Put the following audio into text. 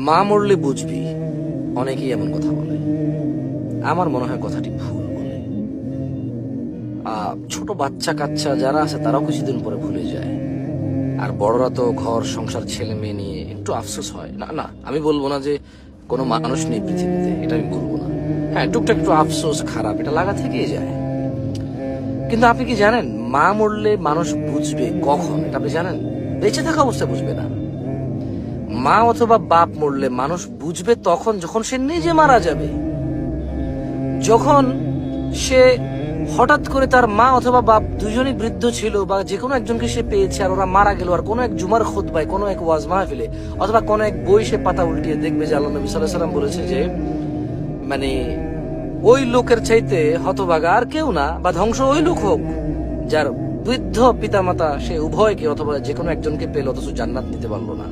মা মরলে বুঝবি, অনেকেই এমন কথা বলে। আমার মনে হয় কথাটি ভুল বলে। ছোট বাচ্চা কাচ্চা যারা আছে তারাও কিছুদিন পরে ভুলে যায়, আর বড়রা তো ঘর সংসার ছেলে মেয়ে নিয়ে একটু আফসোস হয়। না না, আমি বলবো না যে কোনো মানুষ নেই পৃথিবীতে, এটা আমি বলবো না। হ্যাঁ, টুকটাক একটু আফসোস খারাপ এটা লাগা থেকেই যায়। কিন্তু আপনি কি জানেন মা মরলে মানুষ বুঝবে কখন? এটা আপনি জানেন? বেঁচে থাকা অবস্থায় বুঝবে না। মা অথবা বাপ মরলে মানুষ বুঝবে তখন যখন সে নিজে মারা যাবে, যখন সে হঠাৎ করে তার মা অথবা বাপ দুজনই বৃদ্ধ ছিল বা যে কোনো একজনকে সে পেয়েছে আর ওরা মারা গেল, আর কোনো এক জুমার খুতবায়, কোনো এক ওয়াজ মাহফিলে অথবা কোনো এক বই সে পাতা উল্টিয়ে দেখবে যে আল্লাহ নবী সাল্লাল্লাহু আলাইহি ওয়াসাল্লাম বলেছে যে মানে ওই লোকের চাইতে হতভাগা আর কেউ না, বা ধ্বংস ওই লোক হোক যার বৃদ্ধ পিতামাতা সে উভয়কে অথবা যে কোনো একজনকে পেল অথচ জান্নাত নিতে পারলো না।